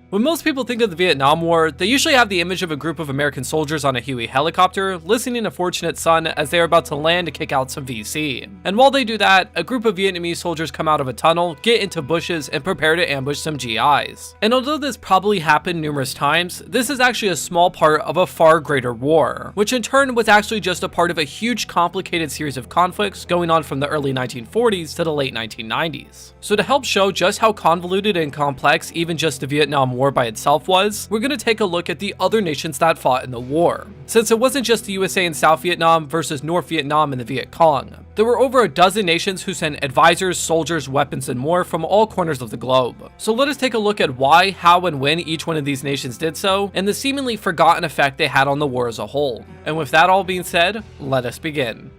When most people think of the Vietnam War, they usually have the image of a group of American soldiers on a Huey helicopter, listening to Fortunate Son as they are about to land to kick out some VC. And while they do that, a group of Vietnamese soldiers come out of a tunnel, get into bushes, and prepare to ambush some GIs. And although this probably happened numerous times, this is actually a small part of a far greater war, which in turn was actually just a part of a huge complicated series of conflicts going on from the early 1940s to the late 1990s. So to help show just how convoluted and complex even just the Vietnam War by itself was, we're going to take a look at the other nations that fought in the war. Since it wasn't just the USA and South Vietnam versus North Vietnam and the Viet Cong, there were over a dozen nations who sent advisors, soldiers, weapons, and more from all corners of the globe. So let us take a look at why, how, and when each one of these nations did so, and the seemingly forgotten effect they had on the war as a whole. And with that all being said, let us begin.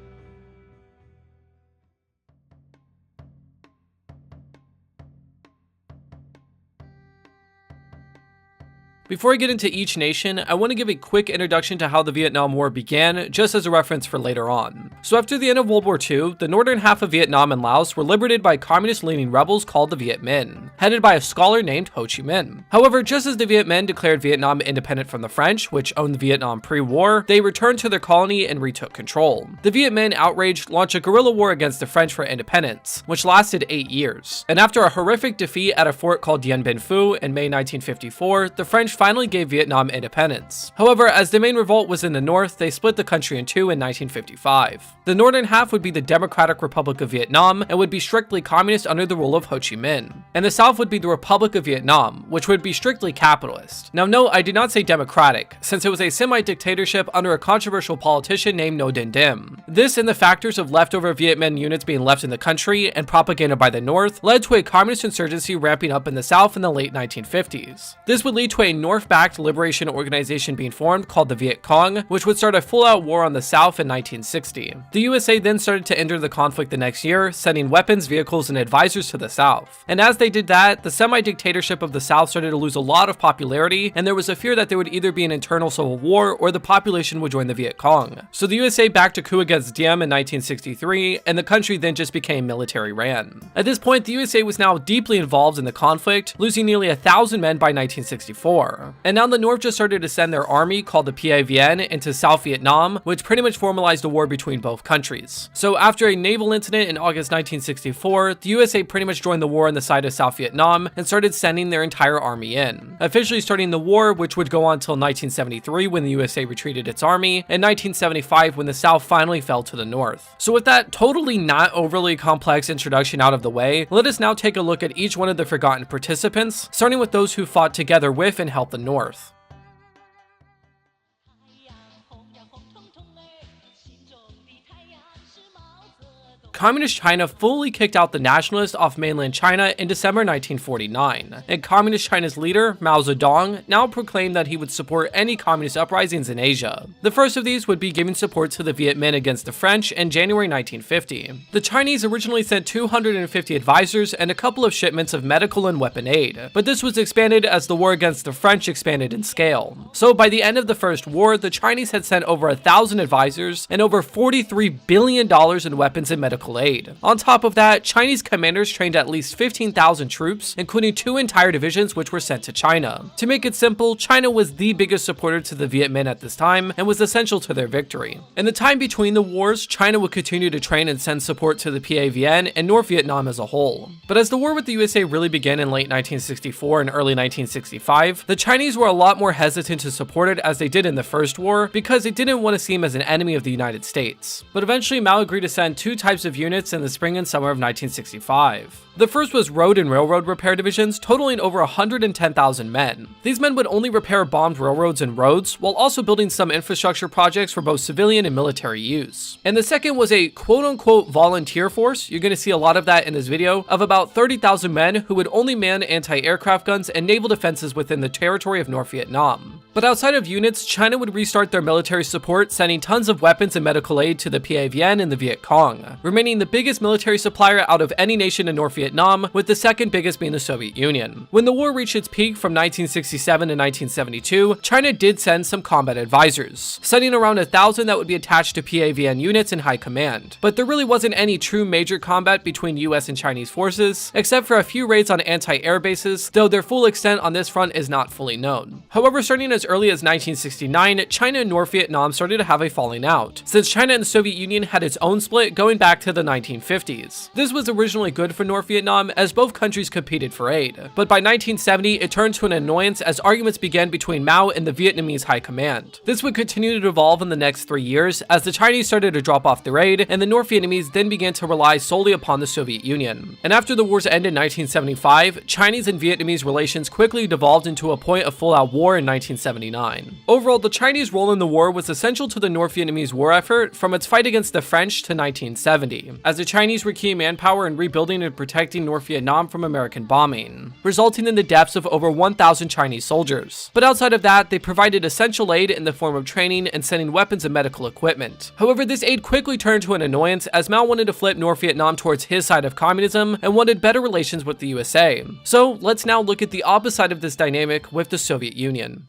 Before I get into each nation, I want to give a quick introduction to how the Vietnam War began, just as a reference for later on. So after the end of World War II, the northern half of Vietnam and Laos were liberated by communist-leaning rebels called the Viet Minh, headed by a scholar named Ho Chi Minh. However, just as the Viet Minh declared Vietnam independent from the French, which owned the Vietnam pre-war, they returned to their colony and retook control. The Viet Minh, outraged, launched a guerrilla war against the French for independence, which lasted 8 years. And after a horrific defeat at a fort called Dien Bien Phu in May 1954, the French finally gave Vietnam independence. However, as the main revolt was in the north, they split the country in two in 1955. The northern half would be the Democratic Republic of Vietnam and would be strictly communist under the rule of Ho Chi Minh. And the south would be the Republic of Vietnam, which would be strictly capitalist. Now note, I did not say democratic, since it was a semi-dictatorship under a controversial politician named Ngo Dinh Diem. This and the factors of leftover Viet Minh units being left in the country and propaganda by the north led to a communist insurgency ramping up in the south in the late 1950s. This would lead to a north-backed liberation organization being formed called the Viet Cong, which would start a full-out war on the South in 1960. The USA then started to enter the conflict the next year, sending weapons, vehicles, and advisors to the South. And as they did that, the semi-dictatorship of the South started to lose a lot of popularity, and there was a fear that there would either be an internal civil war or the population would join the Viet Cong. So the USA backed a coup against Diem in 1963, and the country then just became military-ran. At this point, the USA was now deeply involved in the conflict, losing nearly 1,000 men by 1964. And now the North just started to send their army, called the PAVN, into South Vietnam, which pretty much formalized a war between both countries. So after a naval incident in August 1964, the USA pretty much joined the war on the side of South Vietnam and started sending their entire army in, officially starting the war, which would go on until 1973 when the USA retreated its army, and 1975 when the South finally fell to the North. So with that totally not overly complex introduction out of the way, let us now take a look at each one of the forgotten participants, starting with those who fought together with and helped the North. Communist China fully kicked out the nationalists off mainland China in December 1949, and Communist China's leader, Mao Zedong, now proclaimed that he would support any communist uprisings in Asia. The first of these would be giving support to the Viet Minh against the French in January 1950. The Chinese originally sent 250 advisors and a couple of shipments of medical and weapon aid, but this was expanded as the war against the French expanded in scale. So by the end of the First War, the Chinese had sent over 1,000 advisors and over $43 billion in weapons and medical aid. On top of that, Chinese commanders trained at least 15,000 troops, including 2 entire divisions which were sent to China. To make it simple, China was the biggest supporter to the Viet Minh at this time and was essential to their victory. In the time between the wars, China would continue to train and send support to the PAVN and North Vietnam as a whole. But as the war with the USA really began in late 1964 and early 1965, the Chinese were a lot more hesitant to support it as they did in the First War because they didn't want to seem as an enemy of the United States. But eventually Mao agreed to send 2 types of units in the spring and summer of 1965. The first was road and railroad repair divisions, totaling over 110,000 men. These men would only repair bombed railroads and roads, while also building some infrastructure projects for both civilian and military use. And the second was a quote-unquote volunteer force, you're going to see a lot of that in this video, of about 30,000 men who would only man anti-aircraft guns and naval defenses within the territory of North Vietnam. But outside of units, China would restart their military support, sending tons of weapons and medical aid to the PAVN and the Viet Cong, remaining the biggest military supplier out of any nation in North Vietnam, with the second biggest being the Soviet Union. When the war reached its peak from 1967 to 1972, China did send some combat advisors, sending around 1,000 that would be attached to PAVN units in high command. But there really wasn't any true major combat between US and Chinese forces, except for a few raids on anti-air bases, though their full extent on this front is not fully known. However, starting as early as 1969, China and North Vietnam started to have a falling out, since China and the Soviet Union had its own split going back to the 1950s. This was originally good for North Vietnam as both countries competed for aid, but by 1970 it turned to an annoyance as arguments began between Mao and the Vietnamese high command. This would continue to evolve in the next 3 years as the Chinese started to drop off their aid and the North Vietnamese then began to rely solely upon the Soviet Union. And after the war's end in 1975, Chinese and Vietnamese relations quickly devolved into a point of full-out war in 1979. Overall, the Chinese role in the war was essential to the North Vietnamese war effort from its fight against the French to 1970, as the Chinese were key manpower in rebuilding and protecting North Vietnam from American bombing, resulting in the deaths of over 1,000 Chinese soldiers. But outside of that, they provided essential aid in the form of training and sending weapons and medical equipment. However, this aid quickly turned to an annoyance as Mao wanted to flip North Vietnam towards his side of communism and wanted better relations with the USA. So let's now look at the opposite side of this dynamic with the Soviet Union.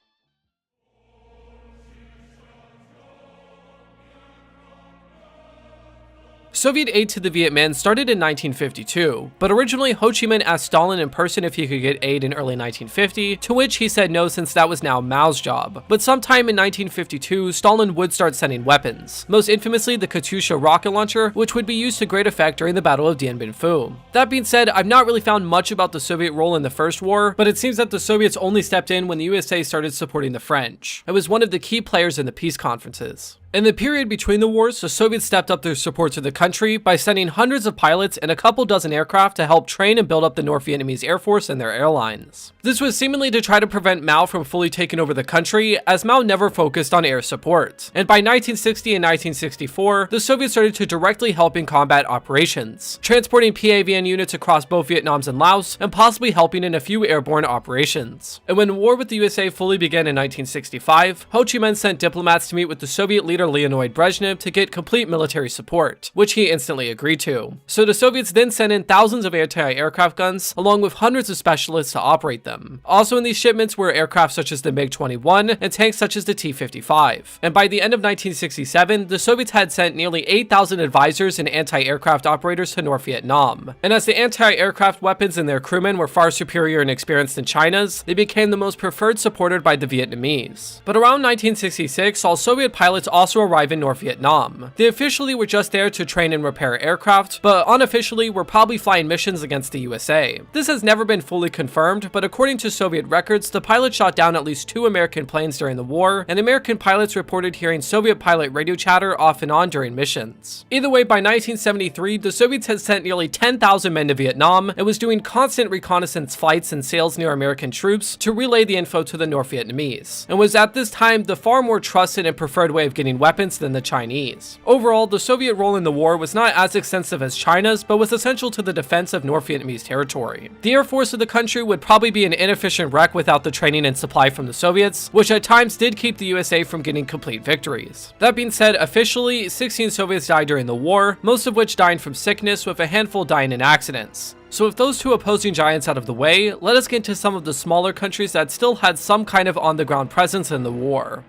Soviet aid to the Viet Minh started in 1952, but originally Ho Chi Minh asked Stalin in person if he could get aid in early 1950, to which he said no since that was now Mao's job. But sometime in 1952, Stalin would start sending weapons, most infamously the Katyusha rocket launcher, which would be used to great effect during the Battle of Dien Bien Phu. That being said, I've not really found much about the Soviet role in the First War, but it seems that the Soviets only stepped in when the USA started supporting the French. It was one of the key players in the peace conferences. In the period between the wars, the Soviets stepped up their support to the country by sending hundreds of pilots and a couple dozen aircraft to help train and build up the North Vietnamese Air Force and their airlines. This was seemingly to try to prevent Mao from fully taking over the country, as Mao never focused on air support. And by 1960 and 1964, the Soviets started to directly help in combat operations, transporting PAVN units across both Vietnams and Laos, and possibly helping in a few airborne operations. And when war with the USA fully began in 1965, Ho Chi Minh sent diplomats to meet with the Soviet leader Leonid Brezhnev to get complete military support, which he instantly agreed to. So the Soviets then sent in thousands of anti-aircraft guns, along with hundreds of specialists to operate them. Also in these shipments were aircraft such as the MiG-21 and tanks such as the T-55. And by the end of 1967, the Soviets had sent nearly 8,000 advisors and anti-aircraft operators to North Vietnam. And as the anti-aircraft weapons and their crewmen were far superior and experienced than China's, they became the most preferred supported by the Vietnamese. But around 1966 saw Soviet pilots also arrive in North Vietnam. They officially were just there to train and repair aircraft, but unofficially were probably flying missions against the USA. This has never been fully confirmed, but according to Soviet records, the pilots shot down at least 2 American planes during the war, and American pilots reported hearing Soviet pilot radio chatter off and on during missions. Either way, by 1973, the Soviets had sent nearly 10,000 men to Vietnam and was doing constant reconnaissance flights and sails near American troops to relay the info to the North Vietnamese, and was at this time the far more trusted and preferred way of getting weapons than the Chinese. Overall, the Soviet role in the war was not as extensive as China's, but was essential to the defense of North Vietnamese territory. The air force of the country would probably be an inefficient wreck without the training and supply from the Soviets, which at times did keep the USA from getting complete victories. That being said, officially, 16 Soviets died during the war, most of which dying from sickness, with a handful dying in accidents. So with those two opposing giants out of the way, let us get into some of the smaller countries that still had some kind of on-the-ground presence in the war.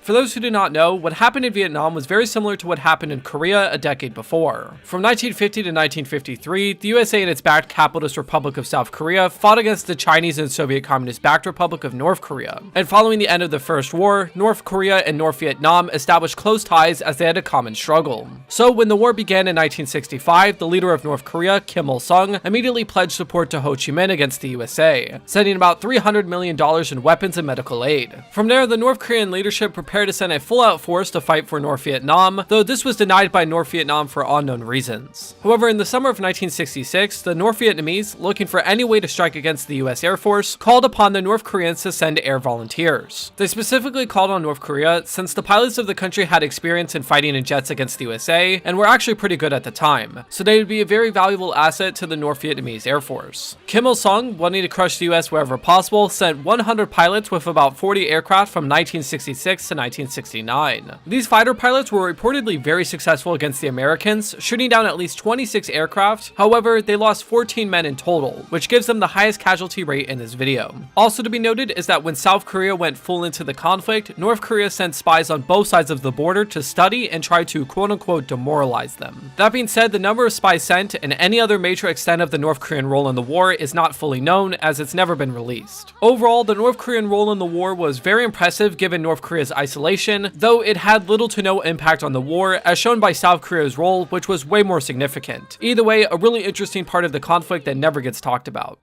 For those who do not know, what happened in Vietnam was very similar to what happened in Korea a decade before. From 1950 to 1953, the USA and its backed capitalist Republic of South Korea fought against the Chinese and Soviet Communist-backed Republic of North Korea. And following the end of the First War, North Korea and North Vietnam established close ties as they had a common struggle. So when the war began in 1965, the leader of North Korea, Kim Il-sung, immediately pledged support to Ho Chi Minh against the USA, sending about $300 million in weapons and medical aid. From there, the North Korean leadership prepared prepare to send a full-out force to fight for North Vietnam, though this was denied by North Vietnam for unknown reasons. However, in the summer of 1966, the North Vietnamese, looking for any way to strike against the US Air Force, called upon the North Koreans to send air volunteers. They specifically called on North Korea since the pilots of the country had experience in fighting in jets against the USA and were actually pretty good at the time, so they would be a very valuable asset to the North Vietnamese Air Force. Kim Il-sung, wanting to crush the US wherever possible, sent 100 pilots with about 40 aircraft from 1966 to 1969. These fighter pilots were reportedly very successful against the Americans, shooting down at least 26 aircraft. However, they lost 14 men in total, which gives them the highest casualty rate in this video. Also to be noted is that when South Korea went full into the conflict, North Korea sent spies on both sides of the border to study and try to quote-unquote demoralize them. That being said, the number of spies sent and any other major extent of the North Korean role in the war is not fully known, as it's never been released. Overall, the North Korean role in the war was very impressive given North Korea's isolation, though it had little to no impact on the war, as shown by South Korea's role, which was way more significant. Either way, a really interesting part of the conflict that never gets talked about.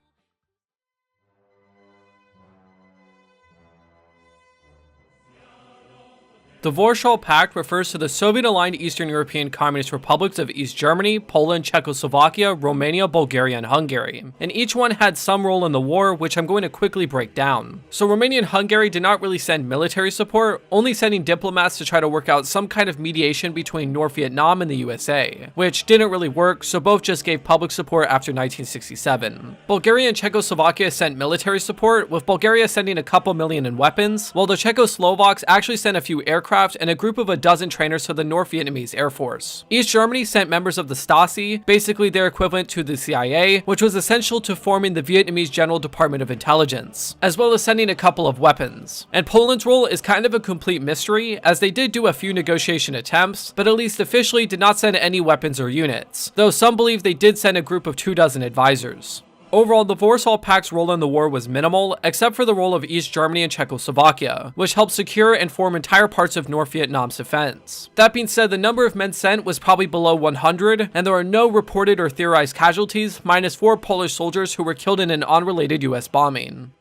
The Warsaw Pact refers to the Soviet-aligned Eastern European Communist republics of East Germany, Poland, Czechoslovakia, Romania, Bulgaria, and Hungary, and each one had some role in the war, which I'm going to quickly break down. So Romania and Hungary did not really send military support, only sending diplomats to try to work out some kind of mediation between North Vietnam and the USA, which didn't really work, so both just gave public support after 1967. Bulgaria and Czechoslovakia sent military support, with Bulgaria sending a couple million in weapons, while the Czechoslovaks actually sent a few aircraft and a group of a dozen trainers to the North Vietnamese Air Force. East Germany sent members of the Stasi, basically their equivalent to the CIA, which was essential to forming the Vietnamese General Department of Intelligence, as well as sending a couple of weapons. And Poland's role is kind of a complete mystery, as they did do a few negotiation attempts, but at least officially did not send any weapons or units, though some believe they did send a group of 24 advisors. Overall, the Warsaw Pact's role in the war was minimal, except for the role of East Germany and Czechoslovakia, which helped secure and form entire parts of North Vietnam's defense. That being said, the number of men sent was probably below 100, and there are no reported or theorized casualties, minus 4 Polish soldiers who were killed in an unrelated US bombing.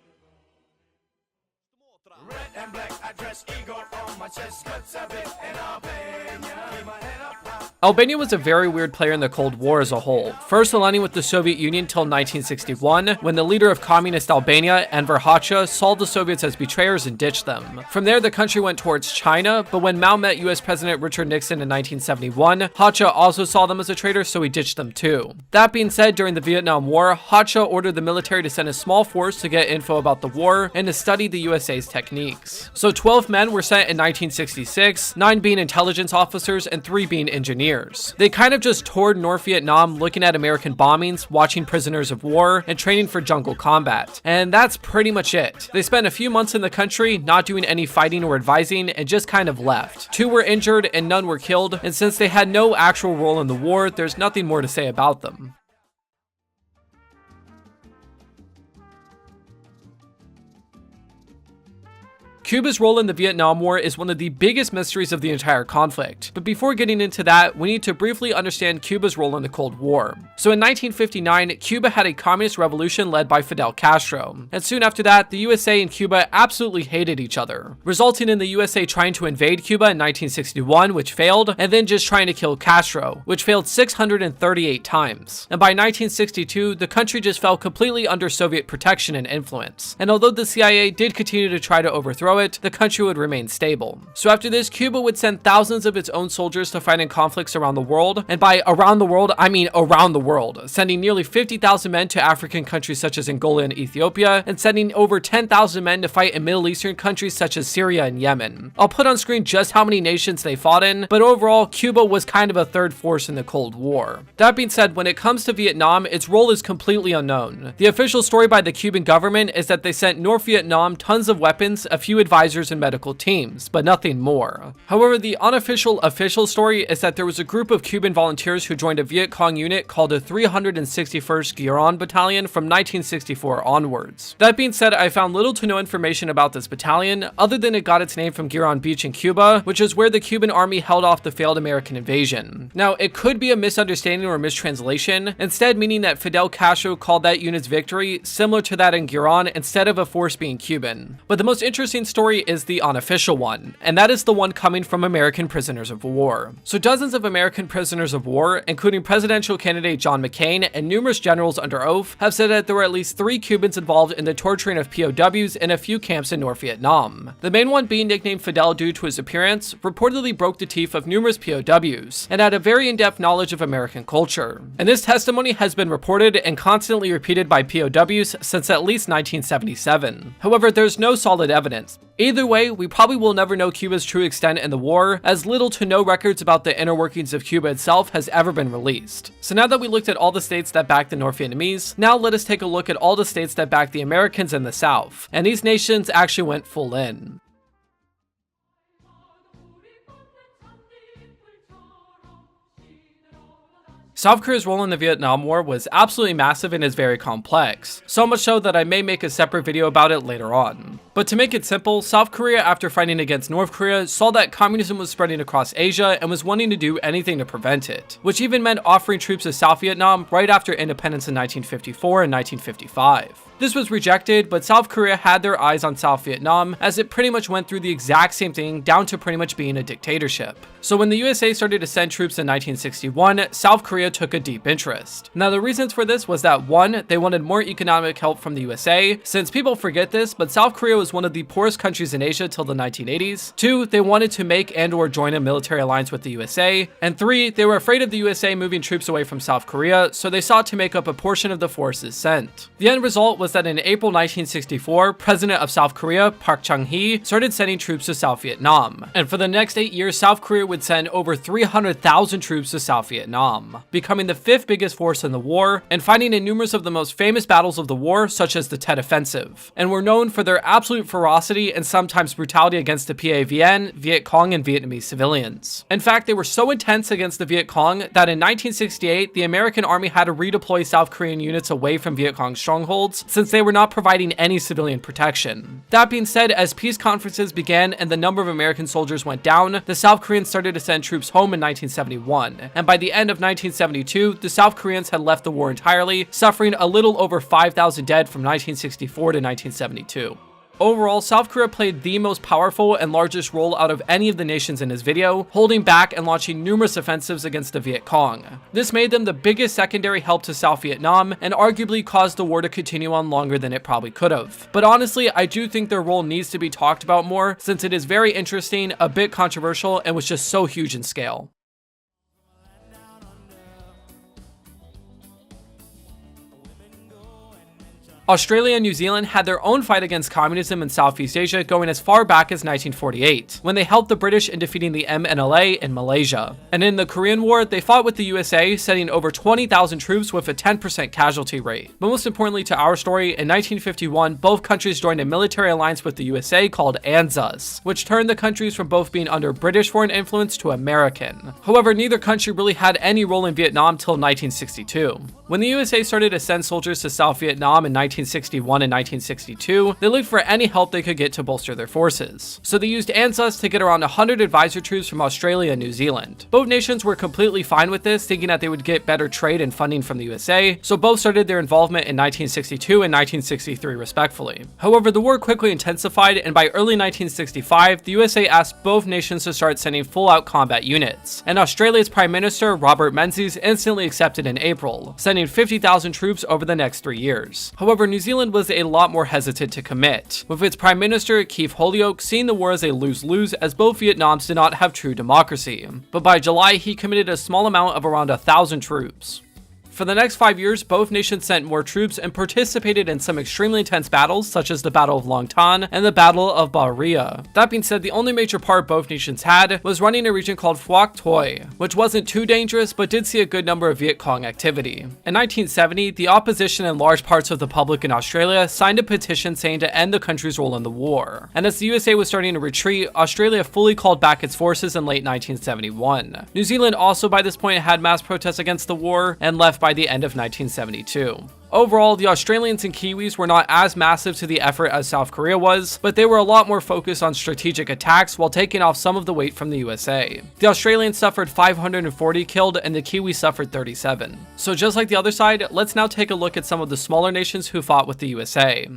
Albania was a very weird player in the Cold War as a whole, first aligning with the Soviet Union till 1961, when the leader of communist Albania, Enver Hoxha, saw the Soviets as betrayers and ditched them. From there, the country went towards China, but when Mao met US President Richard Nixon in 1971, Hoxha also saw them as a traitor, so he ditched them too. That being said, during the Vietnam War, Hoxha ordered the military to send a small force to get info about the war and to study the USA's techniques. So 12 men were sent in 1966, 9 being intelligence officers and 3 being engineers. They kind of just toured North Vietnam looking at American bombings, watching prisoners of war, and training for jungle combat. And that's pretty much it. They spent a few months in the country, not doing any fighting or advising, and just kind of left. 2 were injured and none were killed, and since they had no actual role in the war, there's nothing more to say about them. Cuba's role in the Vietnam War is one of the biggest mysteries of the entire conflict, but before getting into that, we need to briefly understand Cuba's role in the Cold War. So in 1959, Cuba had a communist revolution led by Fidel Castro, and soon after that, the USA and Cuba absolutely hated each other, resulting in the USA trying to invade Cuba in 1961, which failed, and then just trying to kill Castro, which failed 638 times. And by 1962, the country just fell completely under Soviet protection and influence, and although the CIA did continue to try to overthrow it, the country would remain stable. So after this, Cuba would send thousands of its own soldiers to fight in conflicts around the world, and by around the world, I mean around the world, sending nearly 50,000 men to African countries such as Angola and Ethiopia, and sending over 10,000 men to fight in Middle Eastern countries such as Syria and Yemen. I'll put on screen just how many nations they fought in, but overall, Cuba was kind of a third force in the Cold War. That being said, when it comes to Vietnam, its role is completely unknown. The official story by the Cuban government is that they sent North Vietnam tons of weapons, a few advisors and medical teams, but nothing more. However, the unofficial official story is that there was a group of Cuban volunteers who joined a Viet Cong unit called the 361st Giron Battalion from 1964 onwards. That being said, I found little to no information about this battalion, other than it got its name from Giron Beach in Cuba, which is where the Cuban army held off the failed American invasion. Now, it could be a misunderstanding or a mistranslation, instead meaning that Fidel Castro called that unit's victory similar to that in Giron instead of a force being Cuban. But the most interesting story story is the unofficial one, and that is the one coming from American prisoners of war. So dozens of American prisoners of war, including presidential candidate John McCain and numerous generals under oath, have said that there were at least 3 Cubans involved in the torturing of POWs in a few camps in North Vietnam. The main one, being nicknamed Fidel due to his appearance, reportedly broke the teeth of numerous POWs and had a very in-depth knowledge of American culture. And this testimony has been reported and constantly repeated by POWs since at least 1977. However, there's no solid evidence. Either way, we probably will never know Cuba's true extent in the war, as little to no records about the inner workings of Cuba itself has ever been released. So now that we looked at all the states that backed the North Vietnamese, now let us take a look at all the states that backed the Americans in the South. And these nations actually went full in. South Korea's role in the Vietnam War was absolutely massive and is very complex, so much so that I may make a separate video about it later on. But to make it simple, South Korea, after fighting against North Korea, saw that communism was spreading across Asia and was wanting to do anything to prevent it, which even meant offering troops to South Vietnam right after independence in 1954 and 1955. This was rejected, but South Korea had their eyes on South Vietnam, as it pretty much went through the exact same thing down to pretty much being a dictatorship. So when the USA started to send troops in 1961, South Korea took a deep interest. Now the reasons for this was that 1, they wanted more economic help from the USA, since people forget this, but South Korea was one of the poorest countries in Asia till the 1980s. 2, they wanted to make and or join a military alliance with the USA. And 3, they were afraid of the USA moving troops away from South Korea, so they sought to make up a portion of the forces sent. The end result was that in April 1964, President of South Korea, Park Chung-hee, started sending troops to South Vietnam. And for the next 8 years, South Korea would send over 300,000 troops to South Vietnam, becoming the 5th biggest force in the war, and fighting in numerous of the most famous battles of the war, such as the Tet Offensive, and were known for their absolute ferocity and sometimes brutality against the PAVN, Viet Cong, and Vietnamese civilians. In fact, they were so intense against the Viet Cong that in 1968, the American army had to redeploy South Korean units away from Viet Cong strongholds, since they were not providing any civilian protection. That being said, as peace conferences began and the number of American soldiers went down, the South Koreans started to send troops home in 1971, and by the end of 1972, the South Koreans had left the war entirely, suffering a little over 5,000 dead from 1964 to 1972. Overall, South Korea played the most powerful and largest role out of any of the nations in his video, holding back and launching numerous offensives against the Viet Cong. This made them the biggest secondary help to South Vietnam and arguably caused the war to continue on longer than it probably could have. But honestly, I do think their role needs to be talked about more, since it is very interesting, a bit controversial, and was just so huge in scale. Australia and New Zealand had their own fight against communism in Southeast Asia going as far back as 1948, when they helped the British in defeating the MNLA in Malaysia. And in the Korean War, they fought with the USA, sending over 20,000 troops with a 10% casualty rate. But most importantly to our story, in 1951, both countries joined a military alliance with the USA called ANZUS, which turned the countries from both being under British foreign influence to American. However, neither country really had any role in Vietnam till 1962. When the USA started to send soldiers to South Vietnam in 1961 and 1962, they looked for any help they could get to bolster their forces. So they used ANZUS to get around 100 advisor troops from Australia and New Zealand. Both nations were completely fine with this, thinking that they would get better trade and funding from the USA, so both started their involvement in 1962 and 1963 respectively. However, the war quickly intensified, and by early 1965, the USA asked both nations to start sending full-out combat units, and Australia's Prime Minister, Robert Menzies, instantly accepted in April, sending 50,000 troops over the next 3 years. However, New Zealand was a lot more hesitant to commit, with its Prime Minister, Keith Holyoake, seeing the war as a lose-lose, as both Vietnams did not have true democracy. But by July, he committed a small amount of around 1,000 troops. For the next 5 years, both nations sent more troops and participated in some extremely intense battles, such as the Battle of Long Tan and the Battle of Ba Ria. That being said, the only major part both nations had was running a region called Phuoc Toi, which wasn't too dangerous, but did see a good number of Viet Cong activity. In 1970, the opposition and large parts of the public in Australia signed a petition saying to end the country's role in the war. And as the USA was starting to retreat, Australia fully called back its forces in late 1971. New Zealand also by this point had mass protests against the war and left by the end of 1972. Overall, the Australians and Kiwis were not as massive to the effort as South Korea was, but they were a lot more focused on strategic attacks while taking off some of the weight from the USA. The Australians suffered 540 killed and the Kiwis suffered 37. So just like the other side, let's now take a look at some of the smaller nations who fought with the USA.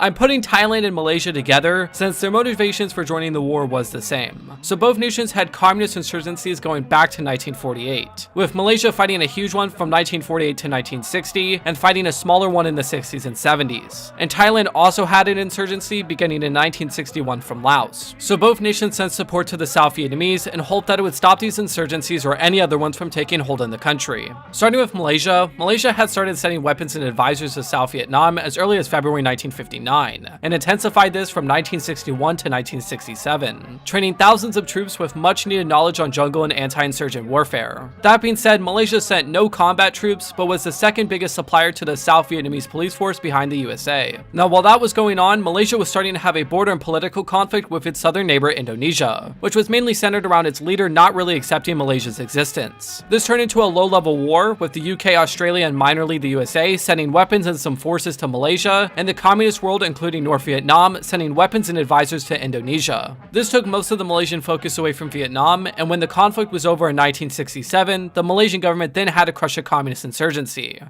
I'm putting Thailand and Malaysia together since their motivations for joining the war was the same. So both nations had communist insurgencies going back to 1948, with Malaysia fighting a huge one from 1948 to 1960 and fighting a smaller one in the 60s and 70s. And Thailand also had an insurgency beginning in 1961 from Laos. So both nations sent support to the South Vietnamese and hoped that it would stop these insurgencies or any other ones from taking hold in the country. Starting with Malaysia, Malaysia had started sending weapons and advisors to South Vietnam as early as February 1959, and intensified this from 1961 to 1967, training thousands of troops with much needed knowledge on jungle and anti-insurgent warfare. That being said, Malaysia sent no combat troops, but was the second biggest supplier to the South Vietnamese police force behind the USA. Now, while that was going on, Malaysia was starting to have a border and political conflict with its southern neighbor Indonesia, which was mainly centered around its leader not really accepting Malaysia's existence. This turned into a low-level war, with the UK, Australia, and minorly the USA sending weapons and some forces to Malaysia, and the communist world, including North Vietnam, sending weapons and advisors to Indonesia. This took most of the Malaysian focus away from Vietnam, and when the conflict was over in 1967, the Malaysian government then had to crush a communist insurgency.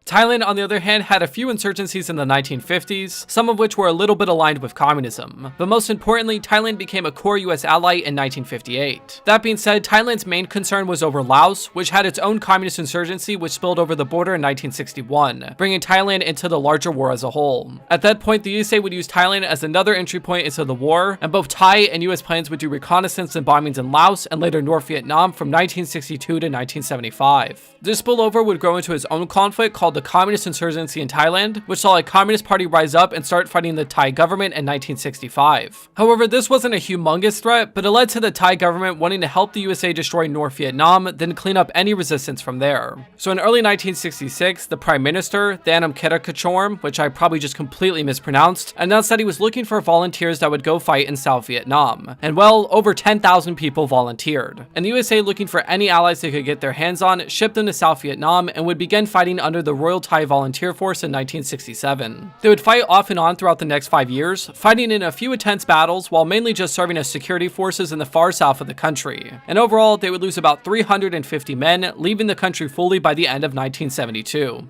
Thailand, on the other hand, had a few insurgencies in the 1950s, some of which were a little bit aligned with communism. But most importantly, Thailand became a core US ally in 1958. That being said, Thailand's main concern was over Laos, which had its own communist insurgency which spilled over the border in 1961, bringing Thailand into the larger war as a whole. At that point, the USA would use Thailand as another entry point into the war, and both Thai and US planes would do reconnaissance and bombings in Laos and later North Vietnam from 1962 to 1975. This spillover would grow into its own conflict called the Communist Insurgency in Thailand, which saw a communist party rise up and start fighting the Thai government in 1965. However, this wasn't a humongous threat, but it led to the Thai government wanting to help the USA destroy North Vietnam, then clean up any resistance from there. So in early 1966, the Prime Minister, Thanom Kittikachorn, which I probably just completely mispronounced, announced that he was looking for volunteers that would go fight in South Vietnam. And well, over 10,000 people volunteered. And the USA, looking for any allies they could get their hands on, shipped them to South Vietnam and would begin fighting under the Royal Thai Volunteer Force in 1967. They would fight off and on throughout the next 5 years, fighting in a few intense battles while mainly just serving as security forces in the far south of the country. And overall, they would lose about 350 men, leaving the country fully by the end of 1972.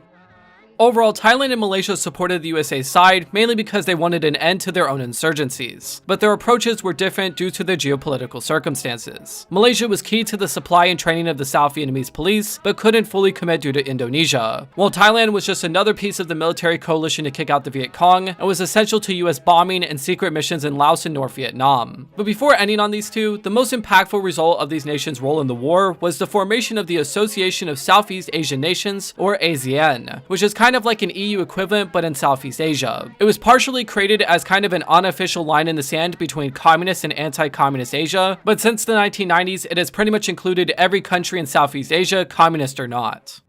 Overall, Thailand and Malaysia supported the USA's side mainly because they wanted an end to their own insurgencies, but their approaches were different due to their geopolitical circumstances. Malaysia was key to the supply and training of the South Vietnamese police, but couldn't fully commit due to Indonesia, while Thailand was just another piece of the military coalition to kick out the Viet Cong and was essential to US bombing and secret missions in Laos and North Vietnam. But before ending on these two, the most impactful result of these nations' role in the war was the formation of the Association of Southeast Asian Nations, or ASEAN, which is kind of like an EU equivalent but in Southeast Asia. It was partially created as kind of an unofficial line in the sand between communist and anti-communist Asia, but since the 1990s it has pretty much included every country in Southeast Asia, communist or not.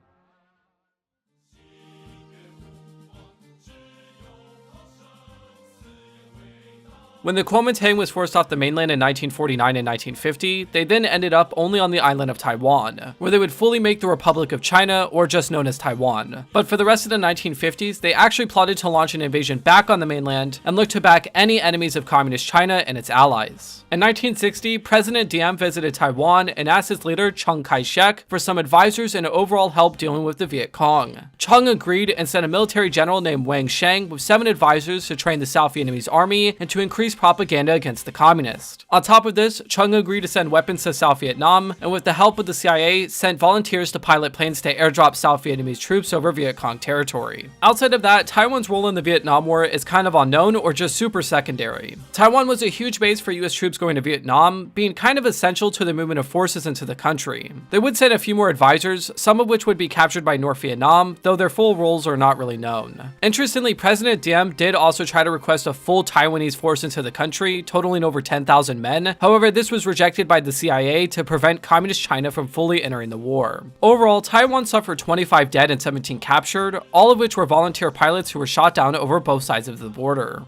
When the Kuomintang was forced off the mainland in 1949 and 1950, they then ended up only on the island of Taiwan, where they would fully make the Republic of China, or just known as Taiwan. But for the rest of the 1950s, they actually plotted to launch an invasion back on the mainland and look to back any enemies of communist China and its allies. In 1960, President Diem visited Taiwan and asked his leader Chiang Kai-shek for some advisors and overall help dealing with the Viet Cong. Chiang agreed and sent a military general named Wang Sheng with 7 advisors to train the South Vietnamese army and to increase propaganda against the communists. On top of this, Chiang agreed to send weapons to South Vietnam, and with the help of the CIA, sent volunteers to pilot planes to airdrop South Vietnamese troops over Viet Cong territory. Outside of that, Taiwan's role in the Vietnam War is kind of unknown or just super secondary. Taiwan was a huge base for US troops going to Vietnam, being kind of essential to the movement of forces into the country. They would send a few more advisors, some of which would be captured by North Vietnam, though their full roles are not really known. Interestingly, President Diem did also try to request a full Taiwanese force into the country, totaling over 10,000 men. However, this was rejected by the CIA to prevent communist China from fully entering the war. Overall, Taiwan suffered 25 dead and 17 captured, all of which were volunteer pilots who were shot down over both sides of the border.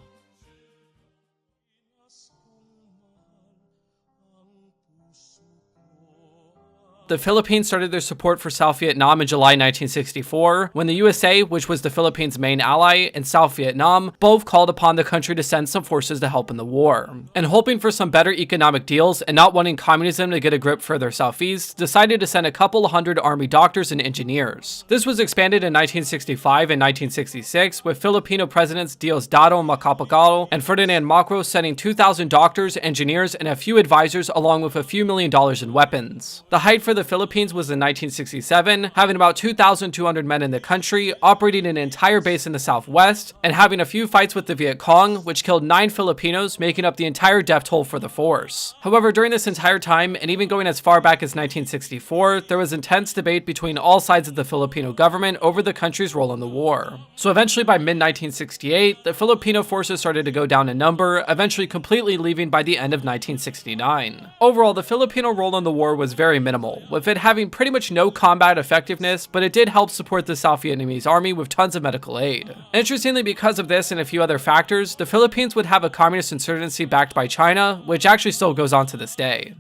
The Philippines started their support for South Vietnam in July 1964, when the USA, which was the Philippines' main ally, and South Vietnam both called upon the country to send some forces to help in the war. And hoping for some better economic deals and not wanting communism to get a grip further southeast, decided to send a couple hundred army doctors and engineers. This was expanded in 1965 and 1966, with Filipino presidents Diosdado Macapagal and Ferdinand Marcos sending 2,000 doctors, engineers, and a few advisors along with a few $1 million in weapons. The height for the Philippines was in 1967, having about 2,200 men in the country, operating an entire base in the southwest, and having a few fights with the Viet Cong, which killed 9 Filipinos, making up the entire death toll for the force. However, during this entire time, and even going as far back as 1964, there was intense debate between all sides of the Filipino government over the country's role in the war. So eventually by mid-1968, the Filipino forces started to go down in number, eventually completely leaving by the end of 1969. Overall, the Filipino role in the war was very minimal, with it having pretty much no combat effectiveness, but it did help support the South Vietnamese army with tons of medical aid. Interestingly, because of this and a few other factors, the Philippines would have a communist insurgency backed by China, which actually still goes on to this day.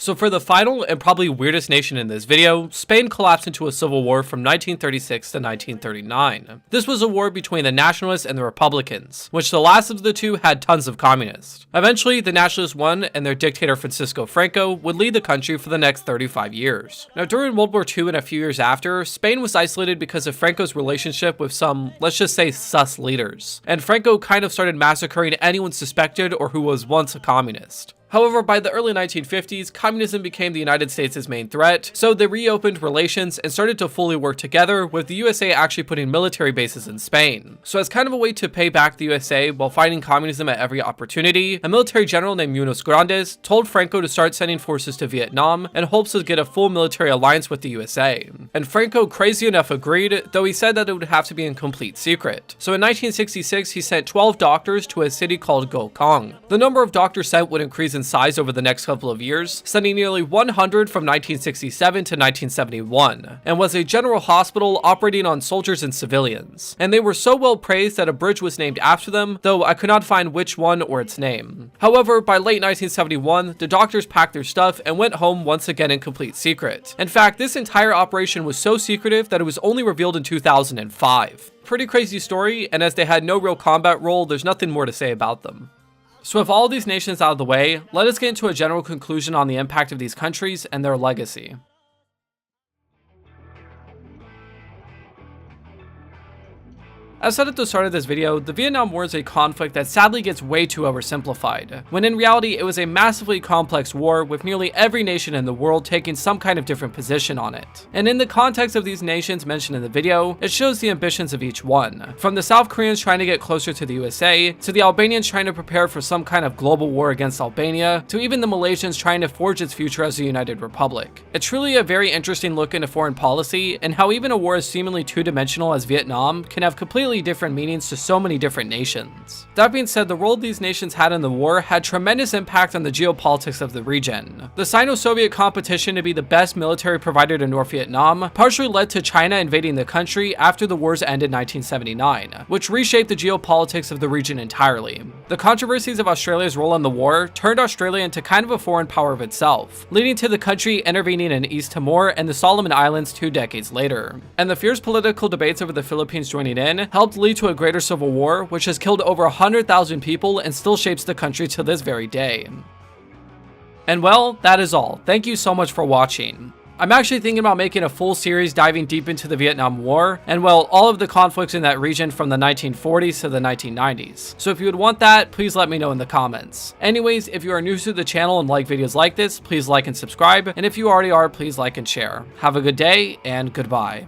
So for the final and probably weirdest nation in this video, Spain collapsed into a civil war from 1936 to 1939. This was a war between the nationalists and the republicans, which the last of the two had tons of communists. Eventually, the nationalists won and their dictator Francisco Franco would lead the country for the next 35 years. Now during World War II and a few years after, Spain was isolated because of Franco's relationship with some, let's just say, sus leaders. And Franco kind of started massacring anyone suspected or who was once a communist. However, by the early 1950s, communism became the United States' main threat, so they reopened relations and started to fully work together, with the USA actually putting military bases in Spain. So as kind of a way to pay back the USA while fighting communism at every opportunity, a military general named Munoz Grandes told Franco to start sending forces to Vietnam in hopes to get a full military alliance with the USA. And Franco, crazy enough, agreed, though he said that it would have to be in complete secret. So in 1966, he sent 12 doctors to a city called Gokong. The number of doctors sent would increase in size over the next couple of years, sending nearly 100 from 1967 to 1971, and was a general hospital operating on soldiers and civilians. And they were so well praised that a bridge was named after them, though I could not find which one or its name. However, by late 1971, the doctors packed their stuff and went home once again in complete secret. In fact, this entire operation was so secretive that it was only revealed in 2005. Pretty crazy story, and as they had no real combat role, there's nothing more to say about them. So with all these nations out of the way, let us get into a general conclusion on the impact of these countries and their legacy. As said at the start of this video, the Vietnam War is a conflict that sadly gets way too oversimplified, when in reality it was a massively complex war with nearly every nation in the world taking some kind of different position on it. And in the context of these nations mentioned in the video, it shows the ambitions of each one, from the South Koreans trying to get closer to the USA, to the Albanians trying to prepare for some kind of global war against Albania, to even the Malaysians trying to forge its future as a united republic. It's truly a very interesting look into foreign policy, and how even a war as seemingly two-dimensional as Vietnam can have completely different meanings to so many different nations. That being said, the role these nations had in the war had tremendous impact on the geopolitics of the region. The Sino-Soviet competition to be the best military provider to North Vietnam partially led to China invading the country after the wars ended in 1979, which reshaped the geopolitics of the region entirely. The controversies of Australia's role in the war turned Australia into kind of a foreign power of itself, leading to the country intervening in East Timor and the Solomon Islands 2 decades later. And the fierce political debates over the Philippines joining in helped lead to a greater civil war, which has killed over 100,000 people and still shapes the country to this very day. And well, that is all. Thank you so much for watching. I'm actually thinking about making a full series diving deep into the Vietnam War, and well, all of the conflicts in that region from the 1940s to the 1990s. So if you would want that, please let me know in the comments. Anyways, if you are new to the channel and like videos like this, please like and subscribe, and if you already are, please like and share. Have a good day, and goodbye.